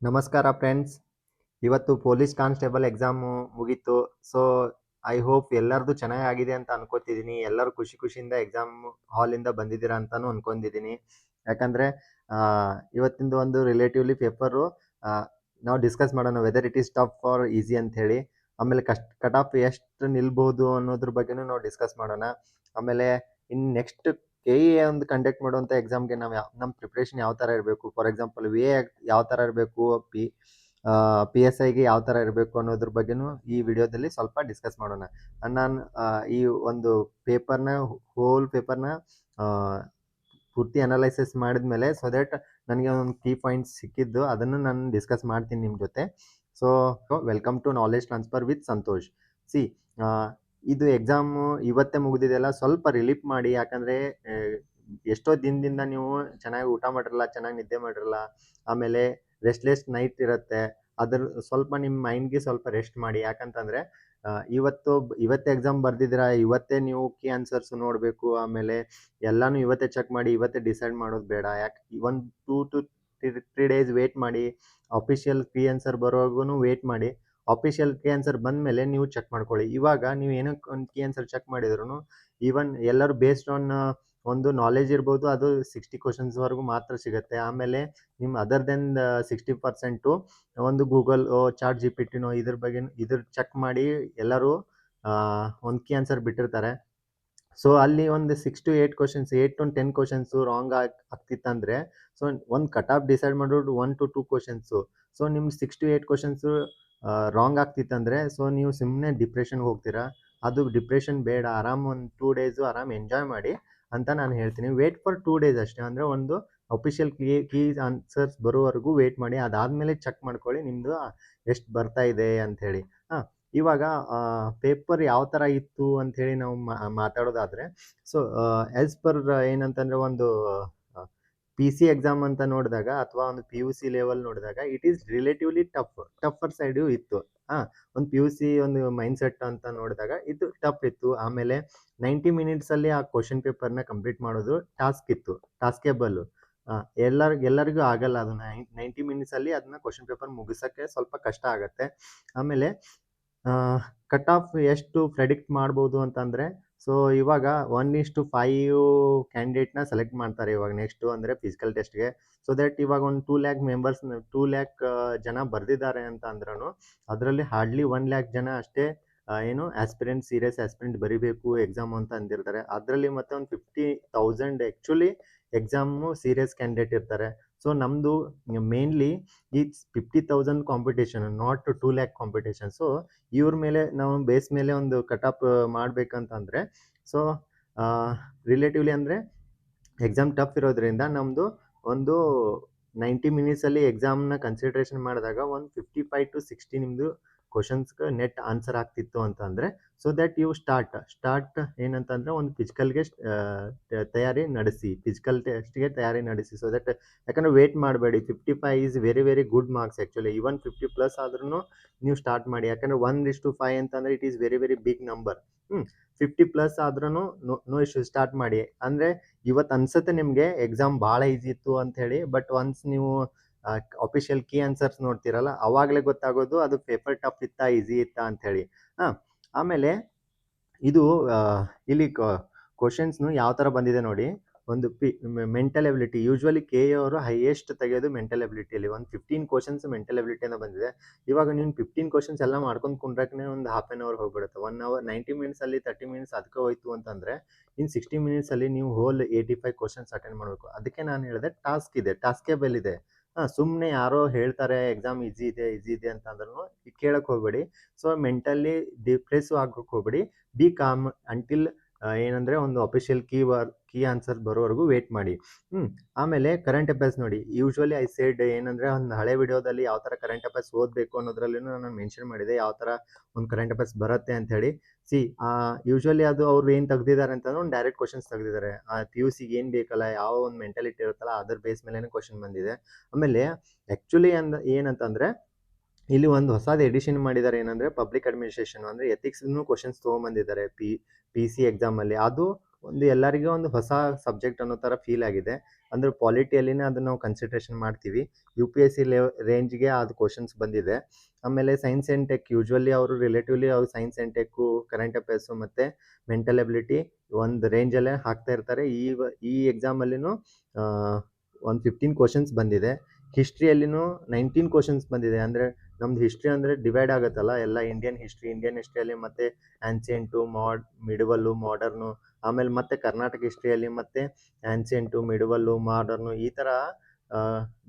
ನಮಸ್ಕಾರ ಫ್ರೆಂಡ್ಸ್. ಇವತ್ತು police constable exam ಮುಗೀತು. ಸೊ ಐ ಹೋಪ್ ಎಲ್ಲರದು ಚೆನ್ನಾಗಿ ಆಗಿದೆ ಅಂತ ಅನ್ಕೋತಿದ್ದೀನಿ. ಎಲ್ಲರೂ ಖುಷಿ ಖುಷಿಯಿಂದ ಎಕ್ಸಾಮ್ ಹಾಲಿಂದ ಬಂದಿದ್ದೀರಾ ಅಂತಾನು ಅನ್ಕೊಂಡಿದ್ದೀನಿ. ಯಾಕಂದ್ರೆ ಇವತ್ತಿಂದು ಒಂದು ರಿಲೇಟಿವ್ಲಿ ಪೇಪರು ನಾವು ಡಿಸ್ಕಸ್ ಮಾಡೋಣ weather it is tough are easy ಅಂತ ಹೇಳಿ. ಆಮೇಲೆ ಕಟ್ ಆಫ್ ಎಷ್ಟು ನಿಲ್ಬಹುದು ಅನ್ನೋದ್ರ ಬಗ್ಗೆನೂ ನಾವು ಡಿಸ್ಕಸ್ ಮಾಡೋಣ. ಆಮೇಲೆ ಇನ್ನು ನೆಕ್ಸ್ಟ್ KE ಒಂದು ಕಂಡಕ್ಟ್ ಮಾಡುವಂಥ ಎಕ್ಸಾಮ್ಗೆ ನಾವು ನಮ್ಮ ಪ್ರಿಪ್ರೇಷನ್ ಯಾವ ಥರ ಇರಬೇಕು, ಫಾರ್ ಎಕ್ಸಾಂಪಲ್ ಯಾವ ಥರ ಇರಬೇಕು, PSIಗೆ ಯಾವ ಥರ ಇರಬೇಕು ಅನ್ನೋದ್ರ ಬಗ್ಗೆನೂ ಈ ವಿಡಿಯೋದಲ್ಲಿ ಸ್ವಲ್ಪ ಡಿಸ್ಕಸ್ ಮಾಡೋಣ. ನಾನು ಈ ಒಂದು ಹೋಲ್ ಪೇಪರ್ನ ಪೂರ್ತಿ ಅನಲೈಸಿಸ್ ಮಾಡಿದ್ಮೇಲೆ ಸೊ ದಟ್ ನನಗೆ ಒಂದು ಕೀ ಪಾಯಿಂಟ್ಸ್ ಸಿಕ್ಕಿದ್ದು ಅದನ್ನು ನಾನು ಡಿಸ್ಕಸ್ ಮಾಡ್ತೀನಿ ನಿಮ್ಮ ಜೊತೆ. So welcome to knowledge transfer with Santosh. ಇದು ಎಕ್ಸಾಮು ಇವತ್ತೇ ಮುಗಿದಿದೆಯಲ್ಲ, ಸ್ವಲ್ಪ ರಿಲೀಫ್ ಮಾಡಿ. ಯಾಕಂದರೆ ಎಷ್ಟೋ ದಿನದಿಂದ ನೀವು ಚೆನ್ನಾಗಿ ಊಟ ಮಾಡಿರಲ್ಲ, ಚೆನ್ನಾಗಿ ನಿದ್ದೆ ಮಾಡಿರಲ್ಲ, ಆಮೇಲೆ ರೆಸ್ಟ್ಲೆಸ್ ನೈಟ್ ಇರುತ್ತೆ. ಅದ್ರ ಸ್ವಲ್ಪ ನಿಮ್ಮ ಮೈಂಡ್ಗೆ ಸ್ವಲ್ಪ ರೆಸ್ಟ್ ಮಾಡಿ. ಯಾಕಂತಂದರೆ ಇವತ್ತೇ ಎಕ್ಸಾಮ್ ಬರ್ದಿದ್ದೀರಾ, ಇವತ್ತೇ ನೀವು ಕೀ ಆನ್ಸರ್ಸ್ ನೋಡಬೇಕು. ಆಮೇಲೆ ಎಲ್ಲನೂ ಇವತ್ತೇ ಚೆಕ್ ಮಾಡಿ, ಇವತ್ತೇ ಡಿಸೈಡ್ ಮಾಡೋದು ಬೇಡ. ಯಾಕೆ ಒಂದು 2 to 3 days ವೇಟ್ ಮಾಡಿ. ಅಫಿಷಿಯಲ್ ಕೀ ಆನ್ಸರ್ ಬರೋವರೆಗೂ ವೇಟ್ ಮಾಡಿ. ಅಫಿಷಿಯಲ್ ಕೀ ಆನ್ಸರ್ ಬಂದಮೇಲೆ ನೀವು ಚೆಕ್ ಮಾಡ್ಕೊಳ್ಳಿ. ಇವಾಗ ನೀವು ಏನಕ್ಕೆ ಒಂದು ಕೀ ಆನ್ಸರ್ ಚೆಕ್ ಮಾಡಿದ್ರು ಈವನ್ ಎಲ್ಲರೂ ಬೇಸ್ಡ್ ಆನ್ ಒಂದು ನಾಲೆಜ್ ಇರ್ಬೋದು, ಅದು 60 ಕ್ವಶನ್ಸ್ವರೆಗೂ ಮಾತ್ರ ಸಿಗುತ್ತೆ. ಆಮೇಲೆ ನಿಮ್ಮ ಅದರ್ ದೆನ್ 60% ಒಂದು ಗೂಗಲ್ ಚಾಟ್ GPT ಇದ್ರ ಚೆಕ್ ಮಾಡಿ ಎಲ್ಲರೂ ಒಂದು ಕೀ ಆನ್ಸರ್ ಬಿಟ್ಟಿರ್ತಾರೆ. ಸೊ ಅಲ್ಲಿ ಒಂದು 6 to 8 questions, 8 to 10 questions wrong ಆಗ್ತಿತ್ತಂದರೆ ಸೊ ಒಂದು ಕಟ್ ಆಫ್ ಡಿಸೈಡ್ ಮಾಡೋದು 1 to 2 ಕ್ವಶನ್ಸು. ಸೊ ನಿಮ್ಗೆ 6 to 8 ಕ್ವಶನ್ಸು ರಾಂಗ್ ಆಗ್ತಿತ್ತಂದರೆ ಸೊ ನೀವು ಸುಮ್ಮನೆ ಡಿಪ್ರೆಷನ್ಗೆ ಹೋಗ್ತೀರಾ. ಅದು ಡಿಪ್ರೆಷನ್ ಬೇಡ. ಆರಾಮ್ ಒಂದು 2 days ಆರಾಮ್ ಎಂಜಾಯ್ ಮಾಡಿ ಅಂತ ನಾನು ಹೇಳ್ತೀನಿ. ವೇಟ್ ಫಾರ್ 2 days ಅಷ್ಟೇ. ಅಂದರೆ ಒಂದು ಅಫಿಷಿಯಲ್ ಕೀ ಆನ್ಸರ್ಸ್ ಬರೋವರೆಗೂ ವೇಟ್ ಮಾಡಿ. ಅದಾದಮೇಲೆ ಚೆಕ್ ಮಾಡ್ಕೊಳ್ಳಿ ನಿಮ್ಮದು ಎಷ್ಟು ಬರ್ತಾ ಇದೆ ಅಂಥೇಳಿ. ಇವಾಗ ಪೇಪರ್ ಯಾವ ಥರ ಇತ್ತು ಅಂಥೇಳಿ ನಾವು ಮಾತಾಡೋದಾದರೆ, ಸೊ ಆ್ಯಸ್ ಪರ್ ಏನಂತಂದರೆ ಒಂದು PC ಎಕ್ಸಾಮ್ ಅಂತ ನೋಡಿದಾಗ ಅಥವಾ ಒಂದು PUC ಲೆವೆಲ್ ನೋಡಿದಾಗ it is relatively tougher side ಇತ್ತು. ಒಂದು PUC ಒಂದು ಮೈಂಡ್ಸೆಟ್ ಅಂತ ನೋಡಿದಾಗ ಇದು ಟಫ್ ಇತ್ತು. ಆಮೇಲೆ 90 ಮಿನಿಟ್ಸಲ್ಲಿ ಆ ಕ್ವಶನ್ ಪೇಪರ್ನ ಕಂಪ್ಲೀಟ್ ಮಾಡೋದು ಟಾಸ್ಕೇಬಲ್ಲು. ಎಲ್ಲರಿಗೂ ಆಗಲ್ಲ. ಅದು 90 ಮಿನಿಟ್ಸಲ್ಲಿ ಅದನ್ನ ಕ್ವಶನ್ ಪೇಪರ್ ಮುಗಿಸೋಕ್ಕೆ ಸ್ವಲ್ಪ ಕಷ್ಟ ಆಗುತ್ತೆ. ಆಮೇಲೆ ಕಟ್ ಆಫ್ ಎಷ್ಟು ಪ್ರೆಡಿಕ್ಟ್ ಮಾಡ್ಬೋದು ಅಂತಂದರೆ, ಸೊ ಇವಾಗ 1:5 ಕ್ಯಾಂಡಿಡೇಟ್ನ ಸೆಲೆಕ್ಟ್ ಮಾಡ್ತಾರೆ ಇವಾಗ ನೆಕ್ಸ್ಟು ಅಂದರೆ ಫಿಸಿಕಲ್ ಟೆಸ್ಟ್ಗೆ. ಸೊ ದಟ್ ಇವಾಗ ಒಂದು 2 lakh ಮೆಂಬರ್ಸ್ 2 lakh ಜನ ಬರೆದಿದ್ದಾರೆ ಅಂತ ಅಂದ್ರೂ ಅದರಲ್ಲಿ ಹಾರ್ಡ್ಲಿ 1 lakh ಜನ ಅಷ್ಟೇ ಸೀರಿಯಸ್ ಆಸ್ಪಿರೆಂಟ್ ಬರಿಬೇಕು ಎಕ್ಸಾಮ್ ಅಂತ ಅಂದಿರ್ತಾರೆ. ಅದರಲ್ಲಿ ಮತ್ತೆ ಒಂದು 50,000 ಆ್ಯಕ್ಚುಲಿ ಎಕ್ಸಾಮು ಸೀರಿಯಸ್ ಕ್ಯಾಂಡಿಡೇಟ್ ಇರ್ತಾರೆ. ಸೊ ನಮ್ಮದು ಮೇನ್ಲಿ ಈ 50,000 competition, not 2 lakh competition. So ಇವ್ರ ಮೇಲೆ ನಾವು ಬೇಸ್ ಮೇಲೆ ಒಂದು ಕಟ್ ಆಫ್ ಮಾಡಬೇಕಂತಂದರೆ ಸೊ ರಿಲೇಟಿವ್ಲಿ ಅಂದರೆ ಎಕ್ಸಾಮ್ ಟಫ್ ಇರೋದ್ರಿಂದ ನಮ್ಮದು ಒಂದು 90 ಮಿನಿಟ್ಸಲ್ಲಿ ಎಕ್ಸಾಮ್ನ ಕನ್ಸಿಡ್ರೇಷನ್ ಮಾಡಿದಾಗ ಒಂದು 55 to 60 ನಿಮ್ಮದು ಕ್ವಶನ್ಸ್ಗೆ ನೆಟ್ ಆನ್ಸರ್ ಆಗ್ತಿತ್ತು ಅಂತಂದರೆ ಸೊ ದಟ್ ಯು ಸ್ಟಾರ್ಟ್ ಏನಂತಂದರೆ ಒಂದು ಫಿಸಿಕಲ್ ಟೆಸ್ಟ್ಗೆ ತಯಾರಿ ನಡೆಸಿ. ಸೊ ದಟ್ ಯಾಕಂದರೆ ವೇಟ್ ಮಾಡಬೇಡಿ. 55 is very very good marks actually. Even 50+ ಆದ್ರೂ ನೀವು ಸ್ಟಾರ್ಟ್ ಮಾಡಿ. ಯಾಕಂದರೆ 1:5 ಅಂತಂದರೆ it is very very big number. 50+ ಆದ್ರೂ ನೋ ಇಶ್ಯೂ, ಸ್ಟಾರ್ಟ್ ಮಾಡಿ. ಅಂದರೆ ಇವತ್ತು ಅನ್ಸುತ್ತೆ ನಿಮಗೆ ಎಕ್ಸಾಮ್ ಭಾಳ ಈಸಿ ಇತ್ತು ಅಂಥೇಳಿ, ಬಟ್ ಒನ್ಸ್ ನೀವು ಅಫಿಷಿಯಲ್ ಕೀ ಆನ್ಸರ್ಸ್ ನೋಡ್ತೀರಲ್ಲ ಅವಾಗಲೇ ಗೊತ್ತಾಗೋದು ಅದು ಪೇಪರ್ ಟಫ್ ಇತ್ತಾ ಈಸಿ ಇತ್ತಾ ಅಂಥೇಳಿ. ಆಮೇಲೆ ಇದು ಇಲ್ಲಿ ಕ್ವಶನ್ಸ್ನು ಯಾವ ಥರ ಬಂದಿದೆ ನೋಡಿ. ಒಂದು ಮೆಂಟಲ್ ಎಬಿಲಿಟಿ, ಯೂಶ್ವಲಿ KE ಅವರು ಹೈಯೆಸ್ಟ್ ತೆಗೆಯೋದು ಮೆಂಟಲ್ ಎಬಿಲಿಟಿಯಲ್ಲಿ. ಒಂದು 15 ಕ್ವಶನ್ಸ್ ಮೆಂಟಲ್ ಎಬಿಲಿಟಿಯಿಂದ ಬಂದಿದೆ. ಇವಾಗ ನೀವು 15 ಕ್ವಶನ್ಸ್ ಎಲ್ಲ ಮಾಡ್ಕೊಂಡು ಕುಂಡ್ರಕ್ಕೆ ಒಂದು ½ an hour ಹೋಗ್ಬಿಡುತ್ತೆ. 1 hour 90 ಮಿನಿಟ್ಸಲ್ಲಿ 30 ಮಿನಿಟ್ಸ್ ಅದಕ್ಕೆ ಹೋಯ್ತು ಅಂತಂದರೆ ಇನ್ನು 60 ಮಿನಿಟ್ಸಲ್ಲಿ ನೀವು ಹೋಲ್ 85 ಕ್ವಶನ್ಸ್ ಅಟೆಂಡ್ ಮಾಡಬೇಕು. ಅದಕ್ಕೆ ನಾನು ಹೇಳಿದೆ ಟಾಸ್ಕೇಬಲ್ ಇದೆ. ಸುಮ್ಮನೆ ಯಾರೋ ಹೇಳ್ತಾರೆ ಎಕ್ಸಾಮ್ ಈಸಿ ಇದೆ ಅಂತ ಅಂದ್ರೂ ಕೇಳಕ್ಕೆ ಹೋಗಬೇಡಿ. ಸೊ ಮೆಂಟಲಿ ಡಿಪ್ರೆಸಿವ್ ಆಗೋಕ್ಕೆ ಹೋಗಬೇಡಿ. ಬಿ ಕಾಮ್ ಅಂಟಿಲ್ ಏನಂದರೆ ಒಂದು ಅಫಿಷಿಯಲ್ ಕೀ ಆನ್ಸರ್ ಬರೋವರೆಗೂ ವೇಟ್ ಮಾಡಿ. ಆಮೇಲೆ ಕರೆಂಟ್ ಅಫೇರ್ಸ್ ನೋಡಿ. ಯೂಶ್ವಲಿ ಐ ಸೆಡ್ ಏನಂದರೆ ಒಂದು ಹಳೆ ವಿಡಿಯೋದಲ್ಲಿ ಯಾವ ಥರ ಕರೆಂಟ್ ಅಫೇರ್ಸ್ ಓದಬೇಕು ಅನ್ನೋದ್ರಲ್ಲೂ ನಾನು ಮೆನ್ಷನ್ ಮಾಡಿದೆ ಯಾವ ಥರ ಒಂದು ಕರೆಂಟ್ ಅಫೇರ್ಸ್ ಬರುತ್ತೆ ಅಂಥೇಳಿ. ಯೂಶ್ವಲಿ ಅದು ಅವ್ರು ಏನು ತೆಗ್ದಿದ್ದಾರೆ ಅಂತಂದ್ರೆ ಒಂದು ಡೈರೆಕ್ಟ್ ಕ್ವಶನ್ಸ್ ತೆಗ್ದಿದ್ದಾರೆ. PUCಗೆ ಏನು ಬೇಕಲ್ಲ, ಯಾವ ಒಂದು ಮೆಂಟಾಲಿಟಿ ಇರುತ್ತಲ್ಲ ಅದ್ರ ಬೇಸ್ ಮೇಲೆ ಕ್ವಶನ್ ಬಂದಿದೆ. ಆಮೇಲೆ ಆ್ಯಕ್ಚುಲಿ ಏನಂತಂದರೆ ಇಲ್ಲಿ ಒಂದು ಹೊಸದು ಎಡಿಷನ್ ಮಾಡಿದ್ದಾರೆ. ಏನಂದರೆ ಪಬ್ಲಿಕ್ ಅಡ್ಮಿನಿಸ್ಟ್ರೇಷನ್ ಅಂದರೆ ಎಥಿಕ್ಸ್ನು ಕ್ವಶನ್ಸ್ ತೊಗೊಂಬಂದಿದ್ದಾರೆ PC ಎಕ್ಸಾಮಲ್ಲಿ. ಅದು ಒಂದು ಎಲ್ಲರಿಗೂ ಒಂದು ಹೊಸ ಸಬ್ಜೆಕ್ಟ್ ಅನ್ನೋ ಥರ ಫೀಲ್ ಆಗಿದೆ. ಅಂದ್ರೆ ಪಾಲಿಟಿಯಲ್ಲಿನೇ ಅದನ್ನ ನಾವು ಕನ್ಸಿಡರೇಷನ್ ಮಾಡ್ತೀವಿ. UPSC ರೇಂಜ್ಗೆ ಅದು ಕ್ವಶನ್ಸ್ ಬಂದಿದೆ. ಆಮೇಲೆ ಸೈನ್ಸ್ ಆ್ಯಂಡ್ ಟೆಕ್ ಯೂಶ್ವಲಿ ಅವರು ರಿಲೇಟಿವ್ಲಿ ಅವ್ರು science and tech, current affairs ಮತ್ತು ಮೆಂಟಲ್ ಎಬಿಲಿಟಿ ಒಂದು ರೇಂಜಲ್ಲೇ ಹಾಕ್ತಾ ಇರ್ತಾರೆ. ಈ ಎಕ್ಸಾಮಲ್ಲಿನೂ ಒಂದು 15 ಕ್ವಶನ್ಸ್ ಬಂದಿದೆ. ಹಿಸ್ಟ್ರಿಯಲ್ಲಿನೂ 19 ಕ್ವಶನ್ಸ್ ಬಂದಿದೆ. ಅಂದರೆ ನಮ್ದು ಹಿಸ್ಟ್ರಿ ಅಂದರೆ ಡಿವೈಡ್ ಆಗುತ್ತಲ್ಲ, ಎಲ್ಲ ಇಂಡಿಯನ್ ಹಿಸ್ಟ್ರಿಯಲ್ಲಿ ಮತ್ತೆ ಆನ್ಸಿಯೆಂಟು, ಮಿಡಿವಲ್ಲು, ಮಾಡರ್ನು, ಆಮೇಲೆ ಮತ್ತೆ ಕರ್ನಾಟಕ ಹಿಸ್ಟ್ರಿಯಲ್ಲಿ ಮತ್ತೆ ಆನ್ಸಿಯೆಂಟು, ಮಿಡಿವಲ್ಲು, ಮಾಡರ್ನು ಈ ಥರ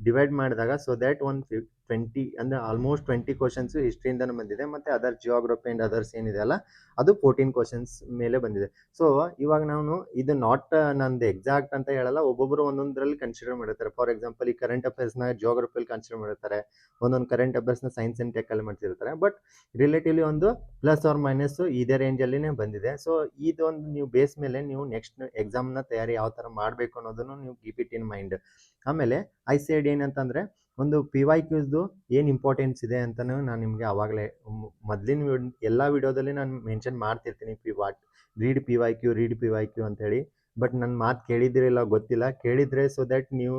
ಡಿವೈಡ್ ಮಾಡಿದಾಗ ಸೊ ದ್ಯಾಟ್ ಒಂದು 20 ಅಂದರೆ ಆಲ್ಮೋಸ್ಟ್ 20 ಕ್ವಶನ್ಸು ಹಿಸ್ಟ್ರಿಯಿಂದನೂ ಬಂದಿದೆ. ಮತ್ತು ಅದರ್ ಜಿಯೋಗ್ರಫಿ ಆ್ಯಂಡ್ ಅದರ್ಸ್ ಏನಿದೆ ಅಲ್ಲ ಅದು 14 ಕ್ವಶನ್ಸ್ ಮೇಲೆ ಬಂದಿದೆ. ಸೊ ಇವಾಗ ನಾನು ಇದು ನಾಟ್ ನಂದು ಎಕ್ಸಾಕ್ಟ್ ಅಂತ ಹೇಳಲ್ಲ, ಒಬ್ಬೊಬ್ಬರು ಒಂದೊಂದರಲ್ಲಿ ಕನ್ಸಿಡರ್ ಮಾಡಿರ್ತಾರೆ. ಫಾರ್ ಎಕ್ಸಾಂಪಲ್ ಈ ಕರೆಂಟ್ ಅಫೇರ್ಸ್ನ ಜಿಯೋಗ್ರಫಿಯಲ್ಲಿ ಕನ್ಸಿಡರ್ ಮಾಡಿರ್ತಾರೆ, ಒಂದೊಂದು ಕರೆಂಟ್ ಅಫೇರ್ಸ್ನ ಸೈನ್ಸ್ ಆ್ಯಂಡ್ ಟೆಕ್ಕಲ್ಲಿ ಮಾಡ್ತಿರ್ತಾರೆ. ಬಟ್ ರಿಲೇಟಿವ್ಲಿ ಒಂದು ಪ್ಲಸ್ ಆರ್ ಮೈನಸ್ಸು ಇದೇ ರೇಂಜಲ್ಲಿನೇ ಬಂದಿದೆ. ಸೊ ಇದೊಂದು ನೀವು ಬೇಸ್ ಮೇಲೆ ನೀವು ನೆಕ್ಸ್ಟ್ ಎಕ್ಸಾಮ್ನ ತಯಾರಿ ಯಾವ ಥರ ಮಾಡಬೇಕು ಅನ್ನೋದನ್ನು ನೀವು ಕೀಪ್ ಇಟ್ ಇನ್ ಮೈಂಡ್. ಆಮೇಲೆ ಐ ಸೈಡ್ ಏನಂತಂದರೆ ಒಂದು PYQದು ಏನು ಇಂಪಾರ್ಟೆನ್ಸ್ ಇದೆ ಅಂತಲೂ ನಾನು ನಿಮಗೆ ಆವಾಗಲೇ ಮೊದಲಿನ ಎಲ್ಲ ವಿಡಿಯೋದಲ್ಲಿ ನಾನು ಮೆನ್ಷನ್ ಮಾಡ್ತಿರ್ತೀನಿ, ರೀಡ್ PYQ ಅಂತೇಳಿ. ಬಟ್ ನನ್ನ ಮಾತು ಕೇಳಿದಿರಿಲ್ಲ ಗೊತ್ತಿಲ್ಲ, ಕೇಳಿದರೆ ಸೊ ದ್ಯಾಟ್ ನೀವು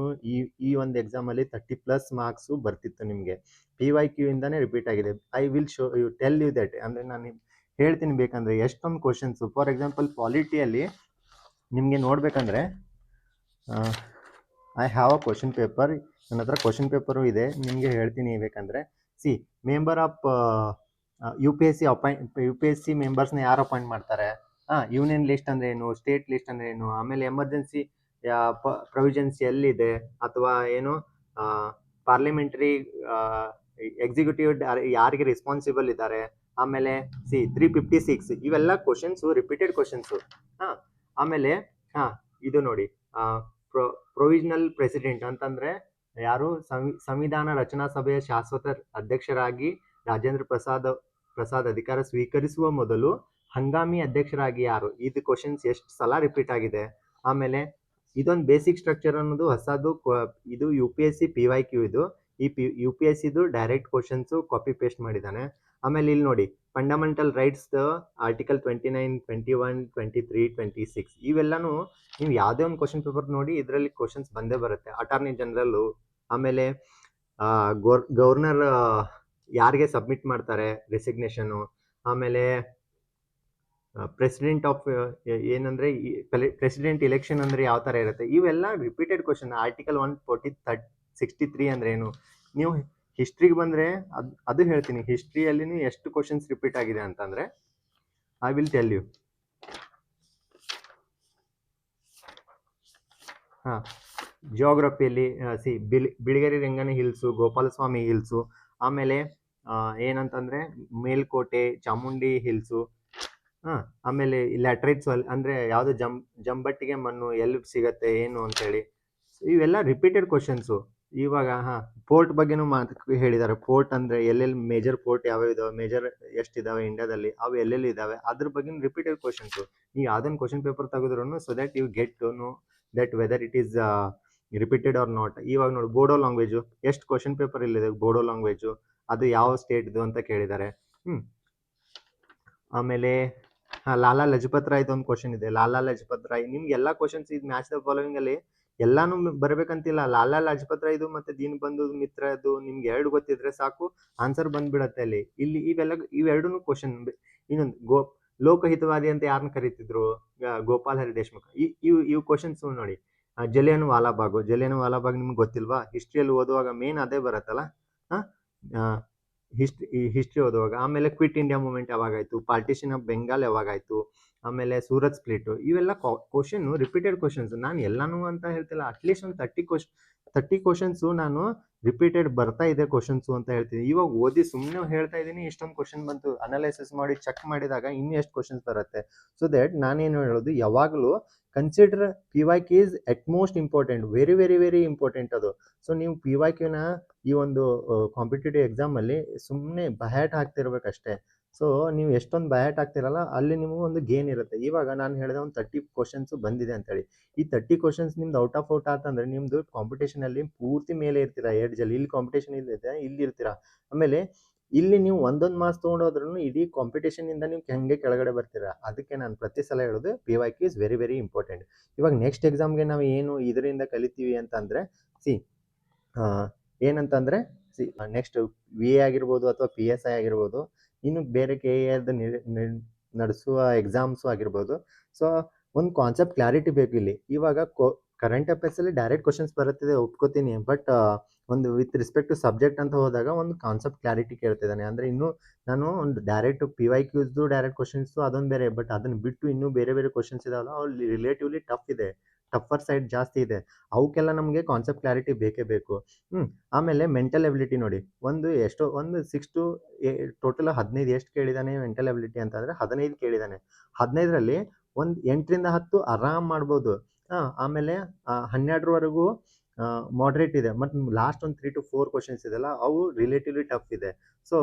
ಈ ಒಂದು ಎಕ್ಸಾಮಲ್ಲಿ 30+ ಮಾರ್ಕ್ಸು ಬರ್ತಿತ್ತು ನಿಮಗೆ. PYQ ಇಂದನೇ ರಿಪೀಟ್ ಆಗಿದೆ. I will tell you that. ಅಂದರೆ ನಾನು ಹೇಳ್ತೀನಿ ಬೇಕಂದರೆ ಎಷ್ಟೊಂದು ಕ್ವಶನ್ಸು. ಫಾರ್ ಎಕ್ಸಾಂಪಲ್ ಪಾಲಿಟಿಯಲ್ಲಿ ನಿಮಗೆ ನೋಡಬೇಕಂದ್ರೆ I have a question paper, ನನ್ನ ಹತ್ರ ಕ್ವಶನ್ ಪೇಪರು ಇದೆ, ನಿಮಗೆ ಹೇಳ್ತೀನಿ ಬೇಕಂದರೆ. ಮೆಂಬರ್ ಆಫ್ UPSC ಮೆಂಬರ್ಸ್ನ ಯಾರು ಅಪಾಯಿಂಟ್ ಮಾಡ್ತಾರೆ? ಯೂನಿಯನ್ ಲಿಸ್ಟ್ ಅಂದರೆ ಏನು, ಸ್ಟೇಟ್ ಲಿಸ್ಟ್ ಅಂದರೆ ಏನು, ಆಮೇಲೆ ಎಮರ್ಜೆನ್ಸಿ ಪ್ರೊವಿಷನ್ಸ್ ಎಲ್ಲಿದೆ, ಅಥವಾ ಏನು ಪಾರ್ಲಿಮೆಂಟ್ರಿ ಎಕ್ಸಿಕ್ಯೂಟಿವ್ ಯಾರಿಗೆ ರೆಸ್ಪಾನ್ಸಿಬಲ್ ಇದ್ದಾರೆ, ಆಮೇಲೆ 356 ಇವೆಲ್ಲ ಕ್ವಶನ್ಸು ರಿಪೀಟೆಡ್ ಕ್ವಶನ್ಸು. ಆಮೇಲೆ ಇದು ನೋಡಿ, ಪ್ರೊವಿಷನಲ್ ಪ್ರೆಸಿಡೆಂಟ್ ಅಂತಂದರೆ ಯಾರು ಸಂವಿಧಾನ ರಚನಾ ಸಭೆಯ ಶಾಶ್ವತ ಅಧ್ಯಕ್ಷರಾಗಿ ರಾಜೇಂದ್ರ ಪ್ರಸಾದ್ ಅಧಿಕಾರ ಸ್ವೀಕರಿಸುವ ಮೊದಲು ಹಂಗಾಮಿ ಅಧ್ಯಕ್ಷರಾಗಿ ಯಾರು? ಇದು ಕ್ವಶನ್ಸ್ ಎಷ್ಟು ಸಲ ರಿಪೀಟ್ ಆಗಿದೆ. ಆಮೇಲೆ ಇದೊಂದು ಬೇಸಿಕ್ ಸ್ಟ್ರಕ್ಚರ್ ಅನ್ನೋದು ಹೊಸದು, ಇದು UPSC PYQ ಇದು. ಈ UPSCದು ಡೈರೆಕ್ಟ್ ಕ್ವಶನ್ಸು ಕಾಪಿ ಪೇಸ್ಟ್ ಮಾಡಿದ್ದಾನೆ. ಆಮೇಲೆ ಇಲ್ಲಿ ನೋಡಿ, ಫಂಡಮೆಂಟಲ್ ರೈಟ್ಸ್ ಆರ್ಟಿಕಲ್ 29, 21, 23, 26 ಇವೆಲ್ಲನೂ ನೀವು ಯಾವುದೇ ಒಂದು ಕ್ವಶನ್ ಪೇಪರ್ ನೋಡಿ ಇದರಲ್ಲಿ ಕ್ವಶನ್ಸ್ ಬಂದೇ ಬರುತ್ತೆ. ಅಟಾರ್ನಿ ಜನರಲ್ಲು, ಆಮೇಲೆ ಗವರ್ನರ್ ಯಾರಿಗೆ ಸಬ್ಮಿಟ್ ಮಾಡ್ತಾರೆ ರೆಸಿಗ್ನೇಷನು, ಆಮೇಲೆ ಪ್ರೆಸಿಡೆಂಟ್ ಆಫ್ ಏನಂದರೆ ಪ್ರೆಸಿಡೆಂಟ್ ಎಲೆಕ್ಷನ್ ಅಂದರೆ ಯಾವ ಥರ ಇರುತ್ತೆ, ಇವೆಲ್ಲ ರಿಪೀಟೆಡ್ ಕ್ವಶನ್. ಆರ್ಟಿಕಲ್ 163 ಅಂದರೆ ಏನು? ನೀವು ಹಿಸ್ಟ್ರಿಗೆ ಬಂದರೆ ಅದು ಹೇಳ್ತೀನಿ. ಹಿಸ್ಟ್ರಿಯಲ್ಲಿನೂ ಎಷ್ಟು ಕ್ವಶನ್ಸ್ ರಿಪೀಟ್ ಆಗಿದೆ ಅಂತಂದರೆ ಐ ವಿಲ್ ಟೆಲ್ ಯು. ಜಿಯೋಗ್ರಫಿಯಲ್ಲಿ ಬಿಳಿಗಿರಿ ರಂಗನ ಹಿಲ್ಸು, ಗೋಪಾಲಸ್ವಾಮಿ ಹಿಲ್ಸು, ಆಮೇಲೆ ಏನಂತಂದರೆ ಮೇಲ್ಕೋಟೆ, ಚಾಮುಂಡಿ ಹಿಲ್ಸು, ಆಮೇಲೆ ಲ್ಯಾಟ್ರೈಟ್ಸ್ ಅಂದರೆ ಯಾವುದು ಜಂಬಟ್ಟಿಗೆ ಮಣ್ಣು ಎಲ್ಲಿ ಸಿಗತ್ತೆ ಏನು ಅಂತೇಳಿ, ಇವೆಲ್ಲ ರಿಪೀಟೆಡ್ ಕ್ವಶನ್ಸು. ಇವಾಗ ಪೋರ್ಟ್ ಬಗ್ಗೆನೂ ಹೇಳಿದ್ದಾರೆ. ಪೋರ್ಟ್ ಅಂದರೆ ಎಲ್ಲೆಲ್ಲಿ ಮೇಜರ್ ಪೋರ್ಟ್ ಯಾವ್ಯಾವ ಇದಾವೆ, ಮೇಜರ್ ಎಷ್ಟಿದ್ದಾವೆ ಇಂಡಿಯಾದಲ್ಲಿ, ಅವು ಎಲ್ಲೆಲ್ಲಿ ಇದ್ದಾವೆ, ಅದ್ರ ಬಗ್ಗೆ ರಿಪೀಟೆಡ್ ಕ್ವಶನ್ಸು. ನೀವು ಯಾವುದನ್ನು ಕ್ವಶನ್ ಪೇಪರ್ ತೆಗೆದ್ರೂ so that you get to know that whether it is repeated or not. ಇವಾಗ ನೋಡಿ, ಬೋಡೋ ಲ್ಯಾಂಗ್ವೇಜು ಎಷ್ಟು ಕ್ವಶನ್ ಪೇಪರ್ ಇಲ್ಲಿದೆ. ಬೋಡೋ ಲ್ಯಾಂಗ್ವೇಜು ಅದು ಯಾವ ಸ್ಟೇಟ್ದು ಅಂತ ಕೇಳಿದ್ದಾರೆ. ಆಮೇಲೆ ಲಾಲಾ ಲಜಪತ್ ರಾಯ್ದು ಒಂದು ಕ್ವಶನ್ ಇದೆ. ಲಾಲಾ ಲಜಪತ್ ರಾಯ್, ನಿಮ್ಗೆ ಎಲ್ಲ ಕ್ವಶನ್ಸ್ ಇದು ಮ್ಯಾಚ್ ದ ಫಾಲೋವಿಂಗ್ ಅಲ್ಲಿ ಎಲ್ಲಾನು ಬರಬೇಕಂತಿಲ್ಲ. ಲಾಲಾ ಲಜಪತ್ ರಾಯ್ದು ಮತ್ತೆ ದೀನ್ ಬಂಧು ಮಿತ್ರದು ನಿಮ್ಗೆ ಎರಡು ಗೊತ್ತಿದ್ರೆ ಸಾಕು, ಆನ್ಸರ್ ಬಂದ್ಬಿಡತ್ತೆ ಅಲ್ಲಿ. ಇಲ್ಲಿ ಇವೆರಡೂ ಕ್ವಶನ್. ಇನ್ನೊಂದು ಲೋಕಹಿತವಾದಿ ಅಂತ ಯಾರನ್ನ ಕರೀತಿದ್ರು? ಗೋಪಾಲ್ ಹರಿ ದೇಶ್ಮುಖ್. ಇವು ಕ್ವಶನ್ಸ್ ನೋಡಿ. ಜಲಿಯನ್ ವಾಲಾಬಾಗ್ ನಿಮ್ಗೆ ಗೊತ್ತಿಲ್ವಾ? ಹಿಸ್ಟ್ರಿಯಲ್ಲಿ ಓದುವಾಗ ಮೇನ್ ಅದೇ ಬರುತ್ತಲ್ಲ, ಹಿಸ್ಟ್ರಿ ಓದುವಾಗ. ಆಮೇಲೆ ಕ್ವಿಟ್ ಇಂಡಿಯಾ ಮೂವ್ಮೆಂಟ್ ಯಾವಾಗಾಯ್ತು, ಪಾರ್ಟಿಷನ್ ಆಫ್ ಬೆಂಗಾಲ್ ಯಾವಾಗಾಯ್ತು, ಆಮೇಲೆ ಸೂರತ್ ಸ್ಪ್ಲಿಟ್, ಇವೆಲ್ಲ ಕ್ವಶನ್ ರಿಪೀಟೆಡ್ ಕ್ವಶನ್ಸ್. ನಾನು ಎಲ್ಲಾನು ಅಂತ ಹೇಳ್ತಿಲ್ಲ, ಅಟ್ಲೀಸ್ಟ್ ಒಂದು 30 ಕ್ವಶನ್ಸು ನಾನು ರಿಪೀಟೆಡ್ ಬರ್ತಾ ಇದೆ ಕ್ವಶನ್ಸು ಅಂತ ಹೇಳ್ತೀನಿ. ಇವಾಗ ಓದಿ ಸುಮ್ಮನೆ ಹೇಳ್ತಾ ಇದ್ದೀನಿ, ಇಷ್ಟೊಂದು ಕ್ವಶನ್ ಬಂತು, ಅನಲೈಸಿಸ್ ಮಾಡಿ ಚೆಕ್ ಮಾಡಿದಾಗ ಇನ್ನೂ ಎಷ್ಟು ಕ್ವಶನ್ಸ್ ಬರುತ್ತೆ. ಸೊ ದ್ಯಾಟ್ ನಾನೇನು ಹೇಳೋದು, ಯಾವಾಗಲೂ consider PYQ is at most important, very very very important ಅದು. ಸೊ ನೀವು PYQನ ಈ ಒಂದು ಕಾಂಪಿಟೇಟಿವ್ ಎಕ್ಸಾಮಲ್ಲಿ ಸುಮ್ಮನೆ ಬಹ್ಯಾಟ್ ಹಾಕ್ತಿರ್ಬೇಕಷ್ಟೇ. ಸೊ ನೀವು ಎಷ್ಟೊಂದು ಬಹ್ಯಾಟ್ ಆಗ್ತಿರಲ್ಲ, ಅಲ್ಲಿ ನಿಮಗೂ ಒಂದು ಗೇನ್ ಇರುತ್ತೆ. ಇವಾಗ ನಾನು ಹೇಳಿದೆ ಒಂದು 30 ಕ್ವಶನ್ಸು ಬಂದಿದೆ ಅಂತೇಳಿ. ಈ 30 ಕ್ವಶನ್ಸ್ ನಿಮ್ದು ಔಟ್ ಆಫ್ ಆತಂದ್ರೆ ನಿಮ್ಮದು ಕಾಂಪಿಟೇಷನಲ್ಲಿ ಪೂರ್ತಿ ಮೇಲೆ ಇರ್ತೀರಾ ಏಡ್ಜಲ್ಲಿ. ಇಲ್ಲಿ ಕಾಂಪಿಟೇಷನ್ ಇಲ್ಲಿದೆ, ಇಲ್ಲಿ ಇರ್ತೀರಾ. ಆಮೇಲೆ ಇಲ್ಲಿ ನೀವು ಒಂದೊಂದು ಮಾರ್ಕ್ಸ್ ತೊಗೊಂಡೋದ್ರೂ ಇಡೀ ಕಾಂಪಿಟೇಷನಿಂದ ನೀವು ಹಂಗೆ ಕೆಳಗಡೆ ಬರ್ತೀರಾ. ಅದಕ್ಕೆ ನಾನು ಪ್ರತಿ ಸಲ ಹೇಳೋದು PYQ is very very important. ಇವಾಗ ನೆಕ್ಸ್ಟ್ ಎಕ್ಸಾಮ್ಗೆ ನಾವು ಏನು ಇದರಿಂದ ಕಲಿತೀವಿ ಅಂತಂದರೆ ಸಿ ಏನಂತಂದರೆ ಸಿ ನೆಕ್ಸ್ಟ್ VA ಆಗಿರ್ಬೋದು ಅಥವಾ PSI ಆಗಿರ್ಬೋದು, ಇನ್ನು ಬೇರೆ KA ನಡೆಸುವ ಎಕ್ಸಾಮ್ಸು ಆಗಿರ್ಬೋದು. ಸೊ ಒಂದು ಕಾನ್ಸೆಪ್ಟ್ ಕ್ಲಾರಿಟಿ ಬೇಕು ಇಲ್ಲಿ. ಇವಾಗ ಕರೆಂಟ್ ಅಫೇರ್ಸಲ್ಲಿ ಡೈರೆಕ್ಟ್ ಕ್ವಶನ್ಸ್ ಬರುತ್ತಿದೆ ಒಪ್ಕೋತೀನಿ, ಬಟ್ ಒಂದು ವಿತ್ ರಿಸ್ಪೆಕ್ಟ್ ಟು ಸಬ್ಜೆಕ್ಟ್ ಅಂತ ಹೋದಾಗ ಒಂದು ಕಾನ್ಸೆಪ್ಟ್ ಕ್ಲಾರಿಟಿ ಕೇಳ್ತಿದ್ದಾನೆ. ಅಂದರೆ ಇನ್ನೂ ನಾನು ಒಂದು ಡೈರೆಕ್ಟ್ PYQದು ಡೈರೆಕ್ಟ್ ಕ್ವಶನ್ಸು ಅದೊಂದು ಬೇರೆ, ಬಟ್ ಅದನ್ನು ಬಿಟ್ಟು ಇನ್ನೂ ಬೇರೆ ಬೇರೆ ಕ್ವಶನ್ಸ್ ಇದಾವಲ್ಲ, ಅವು ರಿಲೇಟಿವ್ಲಿ ಟಫ್ ಇದೆ, ಟಫರ್ ಸೈಡ್ ಜಾಸ್ತಿ ಇದೆ. ಅವಕ್ಕೆಲ್ಲ ನಮಗೆ ಕಾನ್ಸೆಪ್ಟ್ ಕ್ಲಾರಿಟಿ ಬೇಕೇ ಬೇಕು. ಆಮೇಲೆ ಮೆಂಟಲ್ ಎಬಿಲಿಟಿ ನೋಡಿ, ಒಂದು 6 to ಟೋಟಲ್ 15 ಎಷ್ಟು ಕೇಳಿದ್ದಾನೆ ಮೆಂಟಲ್ ಎಬಿಲಿಟಿ ಅಂತಂದರೆ 15 ಕೇಳಿದ್ದಾನೆ. 15ರಲ್ಲಿ ಒಂದು 8ರಿಂದ 10 ಆರಾಮ್ ಮಾಡ್ಬೋದು. ಆಮೇಲೆ 12ರವರೆಗೂ ಮಾಡ್ರೇಟ್ ಇದೆ, ಮತ್ತು ಲಾಸ್ಟ್ ಒಂದು 3 to 4 ಕ್ವಶನ್ಸ್ ಇದೆಲ್ಲ ಅವು ರಿಲೇಟಿವ್ಲಿ ಟಫ್ ಇದೆ. ಸೊ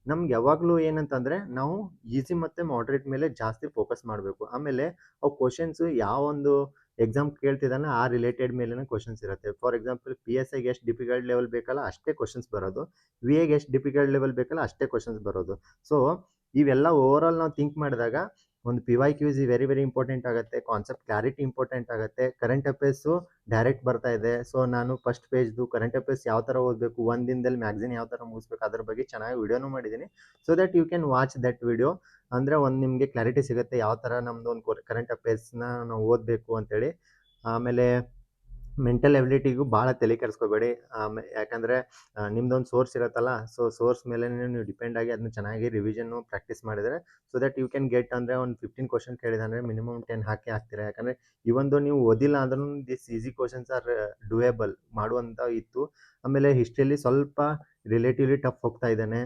ನಮ್ಗೆ ಯಾವಾಗಲೂ ಏನಂತಂದರೆ ನಾವು ಈಸಿ ಮತ್ತು ಮಾಡ್ರೇಟ್ ಮೇಲೆ ಜಾಸ್ತಿ ಫೋಕಸ್ ಮಾಡಬೇಕು. ಆಮೇಲೆ ಅವು ಕ್ವಶನ್ಸು ಯಾವೊಂದು ಎಕ್ಸಾಮ್ ಕೇಳ್ತಿದ್ದಾನೆ ಆ ರಿಲೇಟೆಡ್ ಮೇಲೇ ಕ್ವಶನ್ಸ್ ಇರುತ್ತೆ. ಫಾರ್ ಎಕ್ಸಾಂಪಲ್ PSIಗೆ ಎಷ್ಟು ಡಿಫಿಕಲ್ಟ್ ಲೆವೆಲ್ ಬೇಕಲ್ಲ ಅಷ್ಟೇ ಕ್ವಶನ್ಸ್ ಬರೋದು, VAಗೆ ಎಷ್ಟು ಡಿಫಿಕಲ್ಟ್ ಲೆವೆಲ್ ಬೇಕಲ್ಲ ಅಷ್ಟೇ ಕ್ವಶನ್ಸ್ ಬರೋದು. ಸೊ ಇವೆಲ್ಲ ಓವರ್ ಆಲ್ ನಾವು ಥಿಂಕ್ ಮಾಡಿದಾಗ ಒಂದು PYQ is very very important ಆಗುತ್ತೆ, ಕಾನ್ಸೆಪ್ಟ್ ಕ್ಲಾರಿಟಿ ಇಂಪಾರ್ಟೆಂಟ್ ಆಗುತ್ತೆ. ಕರೆಂಟ್ ಅಫೇರ್ಸು ಡೈರೆಕ್ಟ್ ಬರ್ತಾ ಇದೆ. ಸೊ ನಾನು ಫಸ್ಟ್ ಪೇಜ್ದು ಕರೆಂಟ್ ಅಫೇರ್ಸ್ ಯಾವ ಥರ ಓದಬೇಕು, ಒಂದು ದಿನದಲ್ಲಿ ಮ್ಯಾಗ್ಝಿನ್ ಯಾವ ಥರ ಮುಗಿಸ್ಬೇಕು ಅದ್ರ ಬಗ್ಗೆ ಚೆನ್ನಾಗಿ ವಿಡಿಯೋನೂ ಮಾಡಿದ್ದೀನಿ. So that you can watch that video. ಅಂದರೆ ಒಂದು ನಿಮಗೆ ಕ್ಲಾರಿಟಿ ಸಿಗುತ್ತೆ ಯಾವ ಥರ ನಮ್ಮದು ಒಂದು ಕರೆಂಟ್ ಅಫೇರ್ಸ್ನ ನಾವು ಓದಬೇಕು ಅಂತೇಳಿ. ಆಮೇಲೆ ಮೆಂಟಲ್ ಎಬಿಲಿಟಿಗೂ ಭಾಳ ತಲೆ ಕೆಡಿಸ್ಕೋಬೇಡಿ. ಯಾಕಂದರೆ ನಿಮ್ದೊಂದು ಸೋರ್ಸ್ ಇರುತ್ತಲ್ಲ, ಸೊ ಸೋರ್ಸ್ ಮೇಲೆ ನೀವು ಡಿಪೆಂಡ್ ಆಗಿ ಅದನ್ನ ಚೆನ್ನಾಗಿ ರಿವಿಷನ್ನು ಪ್ರಾಕ್ಟೀಸ್ ಮಾಡಿದರೆ so that you can get. ಅಂದರೆ ಒಂದು 15 ಕ್ವಶನ್ ಕೇಳಿದರೆ ಮಿನಿಮಮ್ 10 ಹಾಕ್ತೀರಾ. ಯಾಕಂದರೆ ಇವೊಂದು ನೀವು ಓದಿಲ್ಲ ಅಂದ್ರೂ ದಿಸ್ ಈಸಿ ಕ್ವಶನ್ಸ್ ಆರ್ ಡೂಯೇಬಲ್ ಮಾಡುವಂಥ ಇತ್ತು. ಆಮೇಲೆ ಹಿಸ್ಟ್ರಿಯಲ್ಲಿ ಸ್ವಲ್ಪ ರಿಲೇಟಿವ್ಲಿ ಟಫ್ ಹೋಗ್ತಾ ಇದ್ದಾನೆ,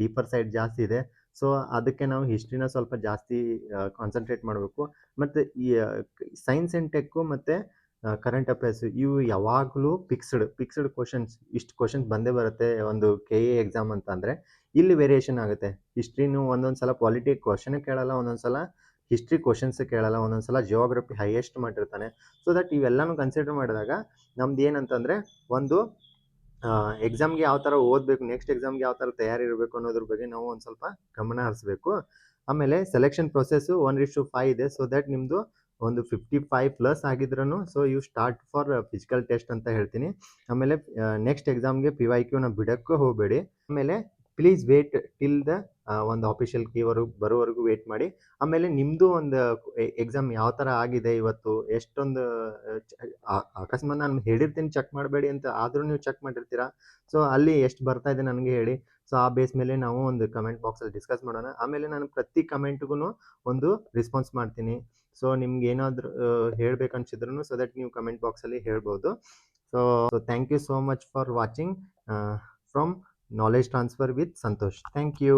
ಡೀಪರ್ ಸೈಡ್ ಜಾಸ್ತಿ ಇದೆ. ಸೊ ಅದಕ್ಕೆ ನಾವು ಹಿಸ್ಟ್ರಿನ ಸ್ವಲ್ಪ ಜಾಸ್ತಿ ಕಾನ್ಸಂಟ್ರೇಟ್ ಮಾಡಬೇಕು. ಮತ್ತು ಈ ಸೈನ್ಸ್ ಆ್ಯಂಡ್ ಟೆಕ್ಕು ಮತ್ತು ಕರೆಂಟ್ ಅಫೇರ್ಸ್ ಇವು ಯಾವಾಗಲೂ ಫಿಕ್ಸ್ಡ್ ಕ್ವಶನ್ಸ್, ಇಷ್ಟು ಕ್ವಶನ್ಸ್ ಬಂದೇ ಬರುತ್ತೆ ಒಂದು KA ಎಕ್ಸಾಮ್ ಅಂತಂದರೆ. ಇಲ್ಲಿ ವೇರಿಯೇಷನ್ ಆಗುತ್ತೆ. ಹಿಸ್ಟ್ರಿನೂ ಒಂದೊಂದು ಸಲ ಪಾಲಿಟಿ ಕ್ವಶನೇ ಕೇಳಲ್ಲ, ಒಂದೊಂದು ಸಲ ಹಿಸ್ಟ್ರಿ ಕ್ವಶನ್ಸ್ ಕೇಳಲ್ಲ, ಒಂದೊಂದು ಸಲ ಜಿಯೋಗ್ರಫಿ ಹೈಯೆಸ್ಟ್ ಮಾಡಿರ್ತಾನೆ. ಸೊ ದಟ್ ಇವೆಲ್ಲನೂ ಕನ್ಸಿಡರ್ ಮಾಡಿದಾಗ ನಮ್ದು ಏನಂತಂದರೆ ಒಂದು ಎಕ್ಸಾಮ್ಗೆ ಯಾವ ಥರ ಓದಬೇಕು, ನೆಕ್ಸ್ಟ್ ಎಕ್ಸಾಮ್ಗೆ ಯಾವ ಥರ ತಯಾರಿರಬೇಕು ಅನ್ನೋದ್ರ ಬಗ್ಗೆ ನಾವು ಒಂದು ಸ್ವಲ್ಪ ಗಮನ ಹರಿಸ್ಬೇಕು. ಆಮೇಲೆ ಸೆಲೆಕ್ಷನ್ ಪ್ರೊಸೆಸ್ಸು 1:5 ಇದೆ. ಸೊ ದಟ್ ನಿಮ್ಮದು ಒಂದು 55+ ಆಗಿದ್ರೂ so you start for physical test ಅಂತ ಹೇಳ್ತೀನಿ. ಆಮೇಲೆ ನೆಕ್ಸ್ಟ್ ಎಕ್ಸಾಮ್ಗೆ PYQನ ಬಿಡೋಕ್ಕೂ ಹೋಗಬೇಡಿ. ಆಮೇಲೆ ಪ್ಲೀಸ್ ವೇಟ್ ಟಿಲ್ ದ ಒಂದು ಆಫಿಷಿಯಲ್ ಬರೋವರೆಗೂ ವೇಟ್ ಮಾಡಿ. ಆಮೇಲೆ ನಿಮ್ಮದು ಒಂದು ಎಕ್ಸಾಮ್ ಯಾವ ಥರ ಆಗಿದೆ ಇವತ್ತು, ಎಷ್ಟೊಂದು ಅಕಸ್ಮಾತ್ ನಾನು ಹೇಳಿರ್ತೀನಿ ಚೆಕ್ ಮಾಡಬೇಡಿ ಅಂತ, ಆದರೂ ನೀವು ಚೆಕ್ ಮಾಡಿರ್ತೀರಾ. ಸೊ ಅಲ್ಲಿ ಎಷ್ಟು ಬರ್ತಾ ಇದೆ ನನಗೆ ಹೇಳಿ. ಸೊ ಆ ಬೇಸ್ ಮೇಲೆ ನಾವು ಒಂದು ಕಮೆಂಟ್ ಬಾಕ್ಸಲ್ಲಿ ಡಿಸ್ಕಸ್ ಮಾಡೋಣ. ಆಮೇಲೆ ನಾನು ಪ್ರತಿ ಕಮೆಂಟ್ಗೂ ಒಂದು ರೆಸ್ಪಾನ್ಸ್ ಮಾಡ್ತೀನಿ. ಸೊ ನಿಮ್ಗೆ ಏನಾದರೂ ಹೇಳ್ಬೇಕನ್ಸಿದ್ರು ಸೊ ದಟ್ ನೀವು ಕಮೆಂಟ್ ಬಾಕ್ಸಲ್ಲಿ ಹೇಳ್ಬೋದು. So thank you so much for watching from knowledge transfer with Santosh. Thank you.